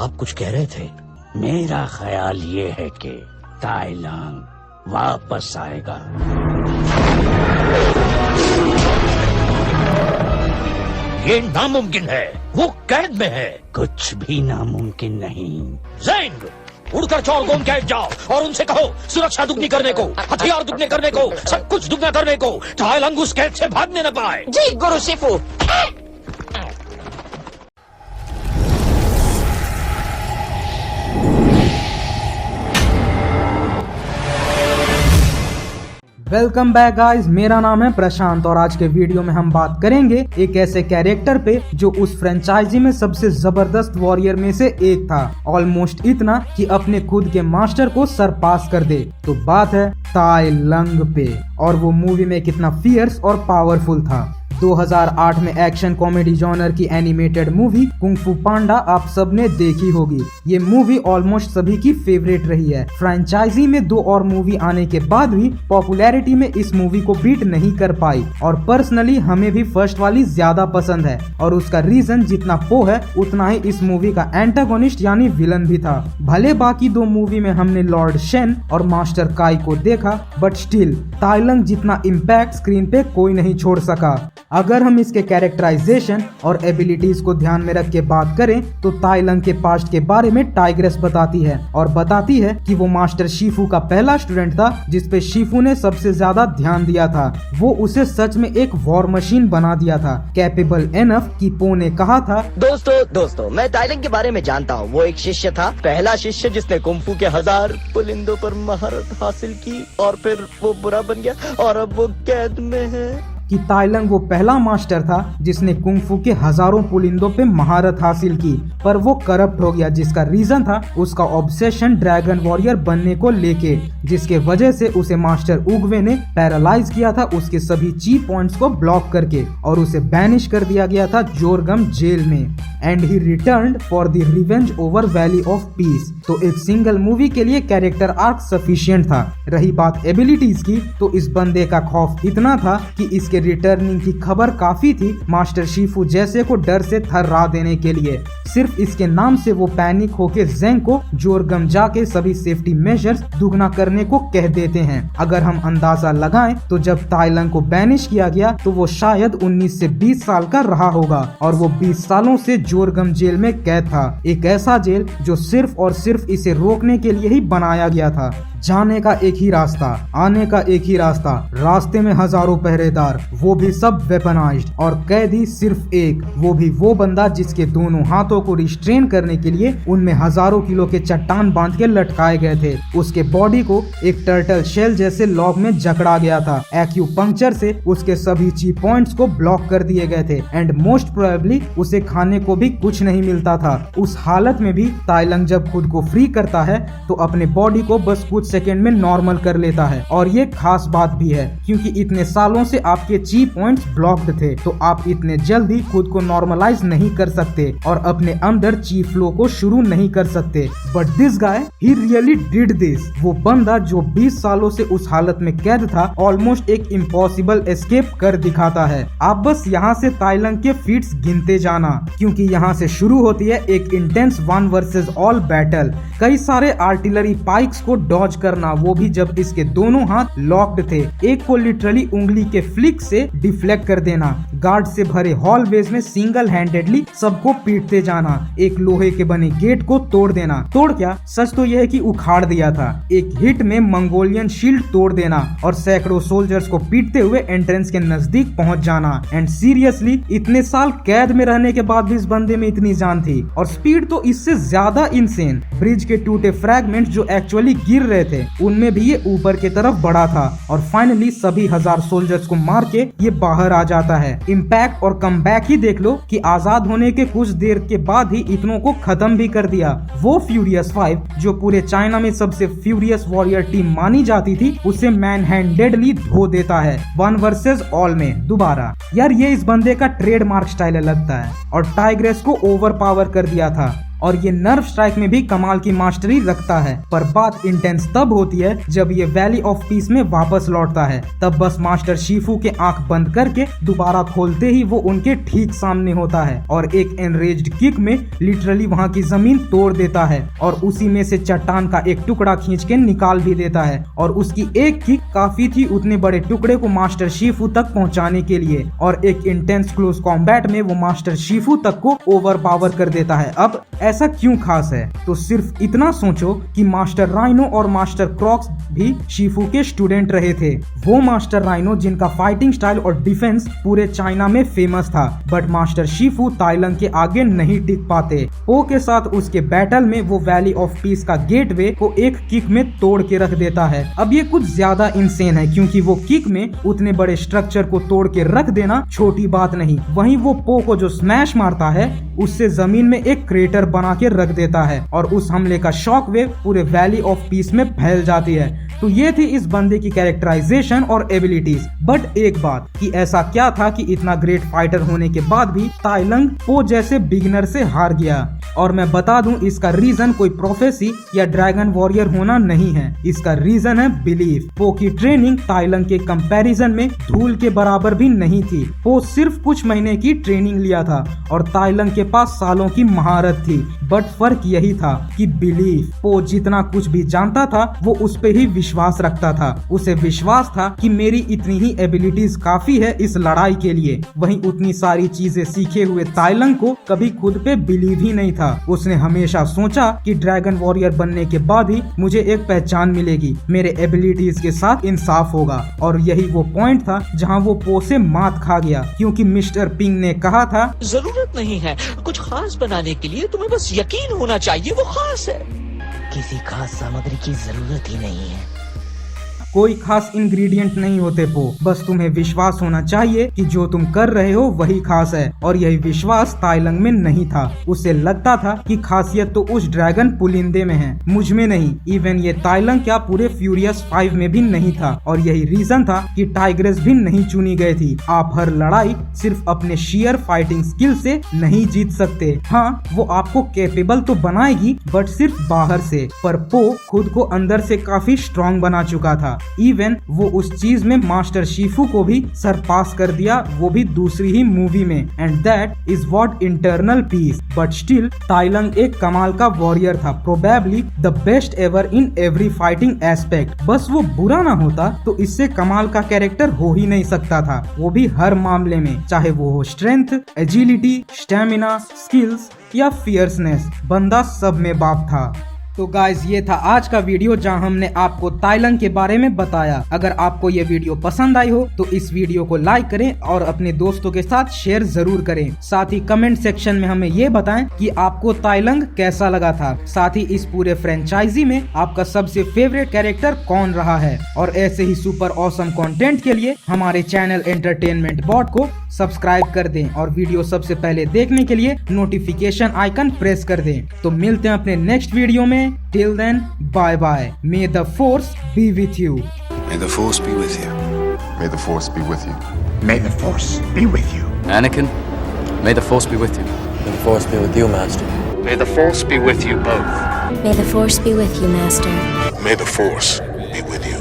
आप कुछ कह रहे थे? मेरा ख्याल ये है कि ताई लंग वापस आएगा। ये नामुमकिन है, वो कैद में है। कुछ भी नामुमकिन नहीं। ज़ेंग, उड़कर चौरगोम कैद जाओ और उनसे कहो सुरक्षा दुगनी करने को, हथियार दुगने करने को, सब कुछ दुगना करने को, ताई लंग उस कैद से भागने न पाए। जी गुरु शिफू। वेलकम बैक गाइस, मेरा नाम है प्रशांत और आज के वीडियो में हम बात करेंगे एक ऐसे कैरेक्टर पे जो उस फ्रेंचाइजी में सबसे जबरदस्त वॉरियर में से एक था, ऑलमोस्ट इतना कि अपने खुद के मास्टर को सरपास कर दे। तो बात है ताई लंग पे, और वो मूवी में कितना फियर्स और पावरफुल था। 2008 में एक्शन कॉमेडी जॉनर की एनिमेटेड मूवी कुंग फू पांडा आप सबने देखी होगी। ये मूवी ऑलमोस्ट सभी की फेवरेट रही है। फ्रेंचाइजी में 2 और मूवी आने के बाद भी पॉपुलैरिटी में इस मूवी को बीट नहीं कर पाई, और पर्सनली हमें भी फर्स्ट वाली ज्यादा पसंद है। और उसका रीजन जितना पो है उतना ही इस मूवी का एंटागोनिस्ट यानी विलन भी था। भले बाकी 2 मूवी में हमने लॉर्ड शेन और मास्टर काई को देखा, बट स्टिल ताई लंग जितना इम्पैक्ट स्क्रीन पे कोई नहीं छोड़ सका। अगर हम इसके कैरेक्टराइजेशन और एबिलिटीज को ध्यान में रख के बात करें तो ताई लंग के पास्ट के बारे में टाइग्रेस बताती है, और बताती है कि वो मास्टर शिफू का पहला स्टूडेंट था जिसपे शिफू ने सबसे ज्यादा ध्यान दिया था। वो उसे सच में एक वॉर मशीन बना दिया था, कैपेबल एनफ कि पो ने कहा था, दोस्तों मैं ताई लंग के बारे में जानता हूँ। वो एक शिष्य था, पहला शिष्य जिसने कुंफू के 1000 पुलिंदों पर महारत हासिल की, और फिर वो बुरा बन गया और अब वो कैद में है। कि ताई लंग वो पहला मास्टर था जिसने कुंफू के हजारों पुलिंदों पे महारत हासिल की, पर वो करप्ट हो गया, जिसका रीजन था उसका ऑब्सेशन ड्रैगन वॉरियर बनने को लेके, जिसके वजह से उसे मास्टर उगवे ने पैरालाइज किया था उसके सभी ची पॉइंट्स को ब्लॉक करके, और उसे बैनिश कर दिया गया था जोरगम जेल में। And he returned for the revenge over valley of peace. तो एक सिंगल मूवी के लिए कैरेक्टर आर्क सफिशिएंट था। रही बात एबिलिटीज की, तो इस बंदे का खौफ इतना था कि इसके रिटर्निंग की खबर काफी थी मास्टर शिफू जैसे को डर से थर्रा देने के लिए। सिर्फ इसके नाम से वो पैनिक होके ज़ेंग को जोरगम जाके सभी सेफ्टी मेजर्स दुगना करने को कह देते हैं। अगर हम अंदाजा लगाएं तो जब ताई लंग को बैनिश किया गया तो वो शायद 19 से 20 साल का रहा होगा, और वो 20 सालों से जोरगम जेल में कैद था। एक ऐसा जेल जो सिर्फ और सिर्फ इसे रोकने के लिए ही बनाया गया था। जाने का एक ही रास्ता, आने का एक ही रास्ता, रास्ते में हजारों पहरेदार, वो भी सब वेपनाइज्ड, और कैदी सिर्फ एक, वो भी वो बंदा जिसके दोनों हाथों को रिस्ट्रेन करने के लिए उनमें हजारों किलो के चट्टान बांध के लटकाए गए थे। उसके बॉडी को एक टर्टल शेल जैसे लॉग में जकड़ा गया था। एक्यूपंक्चर से उसके सभी ची पॉइंट्स को ब्लॉक कर दिए गए थे, एंड मोस्ट प्रोबेबली उसे खाने को भी कुछ नहीं मिलता था। उस हालत में भी ताई लंग जब खुद को फ्री करता है तो अपने बॉडी को बस कुछ सेकेंड में नॉर्मल कर लेता है। और ये खास बात भी है क्योंकि इतने सालों से आपके ची पॉइंट्स ब्लॉक्ड थे, तो आप इतने जल्दी खुद को नॉर्मलाइज नहीं कर सकते और अपने अंदर ची फ्लो को शुरू नहीं कर सकते। But this guy he really did this. वो बंदा जो 20 सालों से उस हालत में कैद था ऑलमोस्ट एक इम्पॉसिबल एस्केप कर दिखाता है। आप बस यहाँ से ताई लंग के फीट्स गिनते जाना, क्योंकि यहाँ से शुरू होती है एक इंटेंस 1 वर्सेस ऑल बैटल। कई सारे आर्टिलरी पाइक्स को डॉज करना, वो भी जब इसके दोनों हाथ लॉक्ड थे। एक को लिटरली उंगली के फ्लिक से डिफ्लेक्ट कर देना, गार्ड से भरे हॉलवेज में सिंगल हैंडेडली सबको पीटते जाना, एक लोहे के बने गेट को तोड़ देना। तोड़ क्या, सच तो यह है कि उखाड़ दिया था। एक हिट में मंगोलियन शील्ड तोड़ देना और सैकड़ों सोल्जर्स को पीटते हुए एंट्रेंस के नजदीक पहुंच जाना। एंड सीरियसली इतने साल कैद में रहने के बाद भी इस बंदे में इतनी जान थी, और स्पीड तो इससे ज्यादा इंसेन। ब्रिज के टूटे फ्रैगमेंट्स जो एक्चुअली गिर रहे थे उनमें भी ये ऊपर की तरफ बढ़ा था, और फाइनली सभी 1000 सोल्जर्स को मार के ये बाहर आ जाता है। इम्पैक्ट और कमबैक ही देख लो कि आजाद होने के कुछ देर के बाद ही इतनों को खत्म भी कर दिया। वो फ्यूरियस 5 जो पूरे चाइना में सबसे फ्यूरियस वॉरियर टीम मानी जाती थी, उसे मैन हैंडेडली धो देता है 1 वर्सेस ऑल में दोबारा। यार ये इस बंदे का ट्रेडमार्क स्टाइल लगता है, और टाइग्रेस को ओवर पावर कर दिया था। और ये नर्व स्ट्राइक में भी कमाल की मास्टरी रखता है। पर बात इंटेंस तब होती है जब ये वैली ऑफ पीस में वापस लौटता है। तब बस मास्टर शिफू के आंख बंद करके दोबारा खोलते ही वो उनके ठीक सामने होता है और एक एनरेज्ड किक में लिटरली वहाँ की जमीन तोड़ देता है और उसी में से चट्टान का एक टुकड़ा खींच के निकाल भी देता है। और उसकी एक किक काफी थी उतने बड़े टुकड़े को मास्टर शिफू तक पहुंचाने के लिए, और एक इंटेंस क्लोज कॉम्बैट में वो मास्टर शिफू तक को ओवर पावर कर देता है। अब ऐसा क्यों खास है? तो सिर्फ इतना सोचो कि मास्टर राइनो और मास्टर क्रॉक्स भी शिफू के स्टूडेंट रहे थे। वो मास्टर राइनो जिनका फाइटिंग स्टाइल और डिफेंस पूरे चाइना में फेमस था, बट मास्टर शिफू ताइलंग के आगे नहीं टिक पाते। पो के साथ उसके बैटल में वो वैली ऑफ पीस का गेटवे को एक किक में तोड़ के रख देता है। अब ये कुछ ज्यादा इंसेन है क्योंकि वो किक में उतने बड़े स्ट्रक्चर को तोड़ के रख देना छोटी बात नहीं। वहीं वो पो को जो स्मैश मारता है उससे जमीन में एक क्रेटर बना के रख देता है और उस हमले का शॉक वेव पूरे वैली ऑफ पीस में फैल जाती है। तो ये थी इस बंदे की कैरेक्टराइजेशन और एबिलिटीज। बट एक बात कि ऐसा क्या था कि इतना ग्रेट फाइटर होने के बाद भी ताइलंग पो जैसे बिगिनर से हार गया? और मैं बता दूं इसका रीजन कोई प्रोफेसी या ड्रैगन वॉरियर होना नहीं है। इसका रीजन है बिलीफ। पो की ट्रेनिंग ताइलंग के कंपैरिजन में धूल के बराबर भी नहीं थी। पो सिर्फ कुछ महीने की ट्रेनिंग लिया था और ताइलंग के पास सालों की महारत थी। बट फर्क यही था कि बिलीफ। पो जितना कुछ भी जानता था वो उस पे ही विश्वास रखता था। उसे विश्वास था कि मेरी इतनी ही एबिलिटीज काफी है इस लड़ाई के लिए। वहीं उतनी सारी चीजें सीखे हुए ताइलंग को कभी खुद पे बिलीव ही नहीं था। उसने हमेशा सोचा कि ड्रैगन वॉरियर बनने के बाद ही मुझे एक पहचान मिलेगी, मेरे एबिलिटीज के साथ इंसाफ होगा। और यही वो पॉइंट था जहां वो पो से मात खा गया, क्योंकि मिस्टर पिंग ने कहा था जरूरत नहीं है कुछ खास बनाने के लिए, तुम्हें बस यकीन होना चाहिए वो खास है। किसी खास सामग्री की जरूरत ही नहीं है। कोई खास इंग्रेडिएंट नहीं होते पो, बस तुम्हें विश्वास होना चाहिए कि जो तुम कर रहे हो वही खास है। और यही विश्वास ताइलंग में नहीं था। उसे लगता था कि खासियत तो उस ड्रैगन पुलिंदे में है, मुझ में नहीं। इवन ये ताइलंग क्या पूरे फ्यूरियस 5 में भी नहीं था। और यही रीजन था कि टाइग्रेस भी नहीं चुनी गई थी। आप हर लड़ाई सिर्फ अपने शेयर फाइटिंग स्किल से नहीं जीत सकते। हाँ, वो आपको कैपेबल तो बनाएगी बट सिर्फ बाहर से। पर पो खुद को अंदर से काफी स्ट्रॉन्ग बना चुका था। इवन वो उस चीज में मास्टर शिफू को भी सरपास कर दिया, वो भी दूसरी ही मूवी में। And that is what internal peace. But still Tai Lung एक कमाल का वॉरियर था, probably the best ever in every fighting aspect. बस वो बुरा ना होता तो इससे कमाल का कैरेक्टर हो ही नहीं सकता था, वो भी हर मामले में, चाहे वो हो स्ट्रेंथ, एजिलिटी, स्टेमिना, स्किल्स या फियर्सनेस। बंदा सब में बाप था। तो गाइज ये था आज का वीडियो जहां हमने आपको ताइलंग के बारे में बताया। अगर आपको ये वीडियो पसंद आई हो तो इस वीडियो को लाइक करें और अपने दोस्तों के साथ शेयर जरूर करें। साथ ही कमेंट सेक्शन में हमें ये बताएं कि आपको ताइलंग कैसा लगा था। साथ ही इस पूरे फ्रेंचाइजी में आपका सबसे फेवरेट कैरेक्टर कौन रहा है। और ऐसे ही सुपर ऑसम कंटेंट के लिए हमारे चैनल एंटरटेनमेंट बॉट को सब्सक्राइब कर दें और वीडियो सबसे पहले देखने के लिए नोटिफिकेशन आइकन प्रेस कर दें। तो मिलते हैं अपने नेक्स्ट वीडियो में। Till then, bye bye. May the force be with you. May the force be with you. May the force be with you. May the force be with you. Anakin, may the force be with you. May the force be with you, Master. May the force be with you both. May the force be with you, Master. May the force be with you.